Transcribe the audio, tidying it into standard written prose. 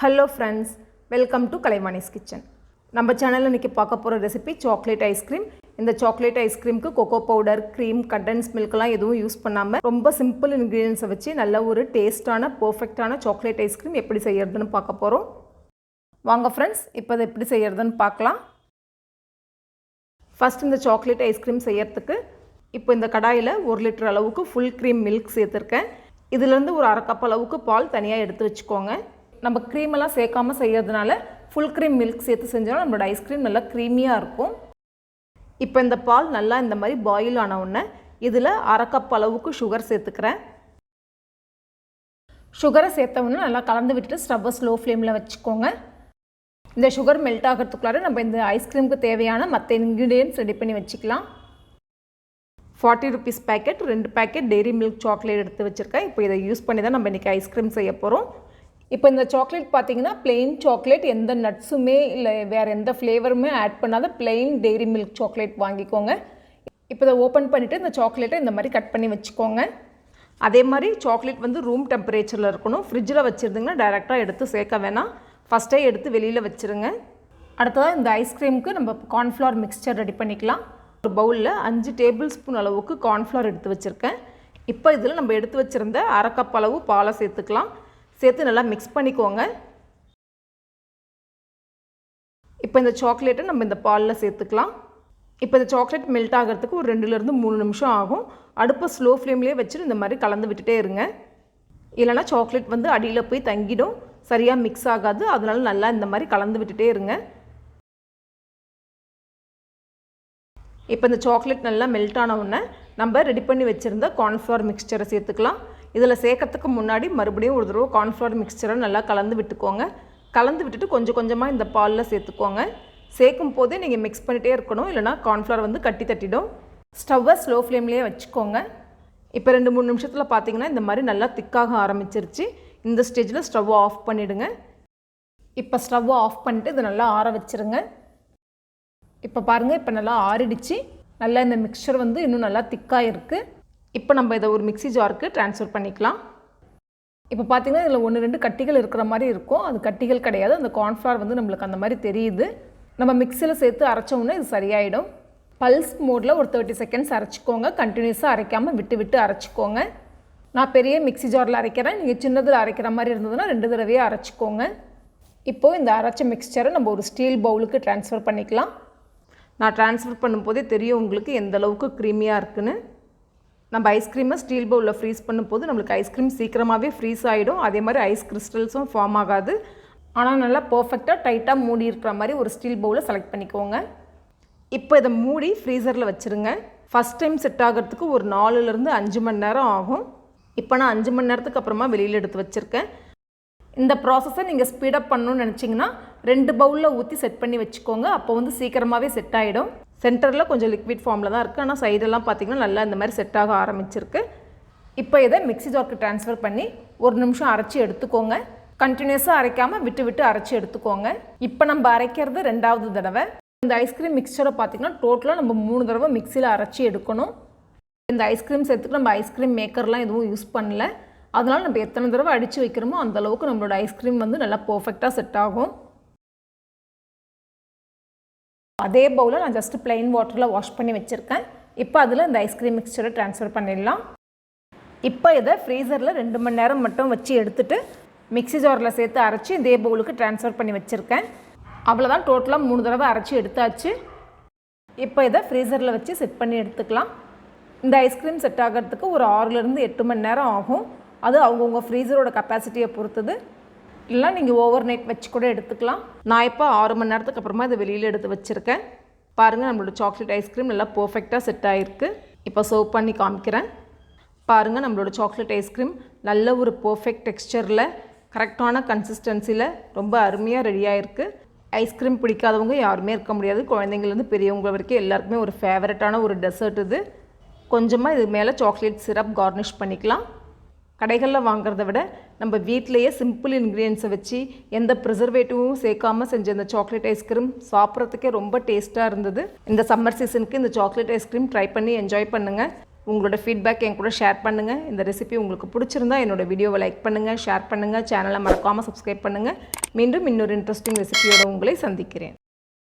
Hello friends, welcome to Kalaimani's Kitchen. நம்ம சேனல்ல இன்னைக்கு பார்க்க போற ரெசிபி சாக்லேட் ஐஸ்கிரீம். இந்த சாக்லேட் ஐஸ்கிரீம்க்கு cocoa powder, cream, condensed milk எல்லாம் எதுவும் யூஸ் பண்ணாம ரொம்ப சிம்பிள் ingredients வச்சு நல்ல ஒரு டேஸ்டான பெர்ஃபெக்ட்டான சாக்லேட் ஐஸ்கிரீம் எப்படி செய்யறதுன்னு பார்க்க போறோம். வாங்க फ्रेंड्स, இப்போ இத எப்படி செய்யறதுன்னு பார்க்கலாம். ஃபர்ஸ்ட் இந்த சாக்லேட் ஐஸ்கிரீம் செய்யறதுக்கு இப்போ இந்த கடாயில 1 லிட்டர் அளவுக்கு full cream milk சேர்த்திருக்கேன். இதில இருந்து ஒரு அரை கப் அளவுக்கு பால் தனியா எடுத்து வச்சுக்கோங்க. நம்ம cream எல்லாம் சேர்க்காம செய்யறதுனால full cream milk சேர்த்து செஞ்சா நம்மளோட ஐஸ்கிரீம் நல்லா creamy-ஆ இருக்கும். இப்போ இந்த பால் நல்லா இந்த மாதிரி பாயில் ஆன உடனே இதில அரை கப் அளவுக்கு sugar சேர்த்துக்கிறேன். சுகரை சேர்த்த உடனே நல்லா கலந்து விட்டுட்டு ஸ்டவ்வை ஸ்லோ ஃப்ளேம்ல வச்சுக்கோங்க. இந்த sugar மெல்ட் ஆகிறதுக்குள்ளார நம்ம இந்த ஐஸ்கிரீமுக்கு தேவையான மற்ற ingredients ரெடி பண்ணி வச்சுக்கலாம். 40 rupees packet 2 packet dairy milk chocolate எடுத்து வச்சிருக்கேன். இப்போ இதை யூஸ் பண்ணி தான் நம்ம இன்னைக்கு ஐஸ்கிரீம் செய்ய போறோம். இப்போ இந்த சாக்லேட் பாத்தீங்கன்னா plain chocolate, எந்த நட்ஸுமே இல்ல வேற எந்த ஃப்ளேவருமே ஆட் பண்ணாத plain dairy milk chocolate வாங்கிக்கோங்க. இப்போ இத ஓபன் பண்ணிட்டு இந்த சாக்லேட்டை இந்த மாதிரி கட் பண்ணி வச்சுக்கோங்க. அதே மாதிரி சாக்லேட் வந்து ரூம் டெம்பரேச்சர்ல இருக்கணும். ஃப்ரிட்ஜ்ல வச்சிருந்தீங்கன்னா டைரக்டா எடுத்து சேக்க வேணாம். ஃபர்ஸ்டே எடுத்து வெளியில வச்சிருங்க. அடுத்ததா இந்த ஐஸ்கிரீமுக்கு நம்ம corn flour mixture ரெடி பண்ணிக்கலாம். ஒரு பவுல்ல 5 டேபிள் ஸ்பூன் அளவுக்கு corn flour எடுத்து வச்சிருக்கேன். இப்போ இதில நம்ம எடுத்து வச்சிருந்த அரை கப் அளவு பாலை சேர்த்துக்கலாம். சேர்த்து நல்லா mix பண்ணிக்கோங்க. இப்போ இந்த சாக்லேட்டை நம்ம இந்த பால்ல சேர்த்துக்கலாம். இப்போ இந்த சாக்லேட் மெல்ட் ஆகிறதுக்கு ஒரு 2 ல இருந்து 3 நிமிஷம் ஆகும். அடுப்பை ஸ்லோ ஃப்ளேம்லயே வச்சு இந்த மாதிரி கலந்து விட்டுட்டே இருங்க. இல்லனா சாக்லேட் வந்து அடியில போய் தங்கிடும். சரியா mix ஆகாது. அதனால நல்லா இந்த மாதிரி கலந்து விட்டுட்டே இருங்க. இப்போ இந்த சாக்லேட் நல்லா மெல்ட் ஆன உடனே நம்ம ரெடி பண்ணி வச்சிருந்த corn flour mixture சேர்த்துக்கலாம். இதில சேர்க்கிறதுக்கு முன்னாடி மறுபடியும் ஒரு தடவை corn flour mixture நல்லா கலந்து விட்டுக்கோங்க. கலந்து விட்டுட்டு கொஞ்சம் கொஞ்சமா இந்த பால்ல சேர்த்துக்கோங்க. சேக்கும் போதே நீங்க mix பண்ணிட்டே இருக்கணும். இல்லனா corn flour வந்து கட்டி தட்டிடும். ஸ்டவ்வை ஸ்லோ ஃப்ளேம்லயே வச்சுக்கோங்க. இப்போ 2-3 நிமிஷத்துல பாத்தீங்கன்னா இந்த மாதிரி நல்லா திக்காக ஆரம்பிச்சிருச்சு. இந்த ஸ்டேஜ்ல ஸ்டவ் ஆஃப் பண்ணிடுங்க. இப்போ ஸ்டவ் ஆஃப் பண்ணிட்டு இத நல்லா ஆற வச்சிருங்க. இப்போ பாருங்க, இப்போ நல்லா ஆறிடுச்சு. நல்லா இந்த மிக்சர் வந்து இன்னும் நல்லா திக்கா இருக்கு. இப்போ நம்ம இத ஒரு மிக்ஸி ஜாருக்கு ட்ரான்ஸ்ஃபர் பண்ணிக்கலாம். இப்போ பாத்தீங்கன்னா இதுல 1-2 கட்டிகள் இருக்கிற மாதிரி இருக்கும். அது கட்டிகள் கிடையாது. அந்த corn flour வந்து நமக்கு அந்த மாதிரி தெரியுது. நம்ம மிக்ஸில சேர்த்து அரைச்ச உடனே இது சரியாயிடும். பல்ஸ் மோட்ல ஒரு 30 செகண்ட்ஸ் அரைச்சுக்கோங்க. கண்டினியூஸா அரைக்காம விட்டு விட்டு அரைச்சுக்கோங்க. நான் பெரிய மிக்ஸி ஜார்ல அரைக்கிறேன். நீங்க சின்னதுல அரைக்கிற மாதிரி இருந்ததுன்னா 2 தடவையா அரைச்சுக்கோங்க. இப்போ இந்த அரைச்ச மிக்சரை நம்ம ஒரு ஸ்டீல் பவுலுக்கு ட்ரான்ஸ்ஃபர் பண்ணிக்கலாம். நான் ட்ரான்ஸ்ஃபர் பண்ணும்போதே தெரியும் உங்களுக்கு எந்த அளவுக்கு க்ரீமியா இருக்குன்னு. நம்ம ஐஸ்கிரீமை ஸ்டீல் பவுல்ல ஃப்ரீஸ் பண்ணும்போது நமக்கு ஐஸ்கிரீம் சீக்கிரமாவே ஃப்ரீஸ் ஆயிடும். அதே மாதிரி ஐஸ் கிறிஸ்டல்ஸும் ஃபார்ம் ஆகாது. ஆனா நல்லா பெர்ஃபெக்ட்டா டைட்டா மூடி இருக்கிற மாதிரி ஒரு ஸ்டீல் பவுல செலக்ட் பண்ணிக்கோங்க. இப்போ இத மூடி ஃப்ரீசர்ல வச்சிருங்க. ஃபர்ஸ்ட் டைம் செட் ஆகிறதுக்கு ஒரு 4 ல இருந்து 5 மணி நேரம் ஆகும். இப்போ நான் 5 மணி நேரத்துக்கு அப்புறமா வெளியில எடுத்து வச்சிருக்கேன். இந்த process-ஐ நீங்க ஸ்பீட் அப் பண்ணனும்னு நினைச்சீங்கன்னா 2 பவுல்ல ஊத்தி செட் பண்ணி வச்சுக்கோங்க. அப்போ வந்து சீக்கிரமாவே செட் ஆயிடும். சென்டர்ல கொஞ்சம் லிக்விட் ஃபார்ம்ல தான் இருக்கு. ஆனா சைடு எல்லாம் பாத்தீங்கன்னா நல்லா இந்த மாதிரி செட் ஆக ஆரம்பிச்சிருக்கு. இப்போ இத மிக்ஸி ஜாருக்கு ட்ரான்ஸ்ஃபர் பண்ணி 1 நிமிஷம் அரைச்சு எடுத்துக்கோங்க. கண்டினியூஸா அரைக்காம விட்டு விட்டு அரைச்சு எடுத்துக்கோங்க. இப்போ நம்ம அரைக்கிறது 2வது தடவை. இந்த ஐஸ்கிரீம் மிக்சரை பாத்தீங்கன்னா டோட்டலா நம்ம 3 தடவை மிக்ஸில அரைச்சு எடுக்கணும். இந்த ஐஸ்கிரீம் சேர்த்துக்கு நம்ம ஐஸ்கிரீம் மேக்கர்லாம் எதுவும் யூஸ் பண்ணல. அதனால நம்ம எத்தனை தடவை அடிச்சு வைக்கிறோமோ அந்த அளவுக்கு நம்மளோட ஐஸ்கிரீம் வந்து நல்லா பெர்ஃபெக்ட்டா செட் ஆகும். அதே பவுல நான் ஜஸ்ட் plain வாட்டர்ல வாஷ் பண்ணி வச்சிருக்கேன். இப்போ அதுல இந்த ஐஸ்கிரீம் மிக்சரை ட்ரான்ஸ்ஃபர் பண்ணிடலாம். இப்போ இத ஃப்ரீசர்ல 2 மணி நேரம் மட்டும் வச்சு எடுத்துட்டு மிக்ஸி ஜார்ல சேர்த்து அரைச்சு இதே பவுலுக்கு ட்ரான்ஸ்ஃபர் பண்ணி வச்சிருக்கேன். அவ்வளவுதான், டோட்டலா 3 தடவை அரைச்சு எடுத்தாச்சு. இப்போ இத ஃப்ரீசர்ல வச்சு செட் பண்ணி எடுத்துக்கலாம். இந்த ஐஸ்கிரீம் செட் ஆகிறதுக்கு ஒரு 6 ல இருந்து 8 மணி நேரம் ஆகும். அது அவங்கவங்க ஃப்ரீசரோட கெபாசிட்டியை பொறுத்தது. இல்ல நீங்க ஓவர் நைட் வச்சு கூட எடுத்துக்கலாம். நான் இப்போ 6 மணி நேரத்துக்கு அப்புறமா இத வெளியில எடுத்து வச்சிருக்கேன். பாருங்க, நம்மளோட சாக்லேட் ஐஸ்கிரீம் நல்லா பெர்ஃபெக்ட்டா செட் ஆயிருக்கு. இப்போ சர்வ் பண்ணி காமிக்கிறேன். பாருங்க, நம்மளோட சாக்லேட் ஐஸ்கிரீம் நல்ல ஒரு பெர்ஃபெக்ட் டெக்ஸ்சர்ல கரெக்ட்டான கன்சிஸ்டன்சில ரொம்ப அருமையா ரெடி ஆயிருக்கு. ஐஸ்கிரீம் பிடிக்காதவங்க யாருமே இருக்க முடியாது. குழந்தைங்கள்ல இருந்து பெரியவங்க வரைக்கும் எல்லாருக்குமே ஒரு ஃபேவரட்டான ஒரு டெசர்ட் இது. கொஞ்சமா இது மேல சாக்லேட் சிரப் கார்னிஷ் பண்ணிக்கலாம். கடைகளில் வாங்குறதை விட நம்ம வீட்டிலேயே சிம்பிள் இன்க்ரீடியன்ஸை வச்சு எந்த ப்ரிசர்வேட்டிவும் சேர்க்காம செஞ்ச இந்த சாக்லேட் ஐஸ்கிரீம் சாப்பிட்றதுக்கே ரொம்ப டேஸ்ட்டாக இருந்தது. இந்த சம்மர் சீசனுக்கு இந்த சாக்லேட் ஐஸ்கிரீம் ட்ரை பண்ணி என்ஜாய் பண்ணுங்கள். உங்களோட ஃபீட்பேக் என் கூட ஷேர் பண்ணுங்கள். இந்த ரெசிபி உங்களுக்கு பிடிச்சிருந்தா என்னோட வீடியோவை லைக் பண்ணுங்கள், ஷேர் பண்ணுங்கள், சேனலை மறக்காமல் சப்ஸ்கிரைப் பண்ணுங்கள். மீண்டும் இன்னொரு இன்ட்ரெஸ்டிங் ரெசிபியோட உங்களை சந்திக்கிறேன்.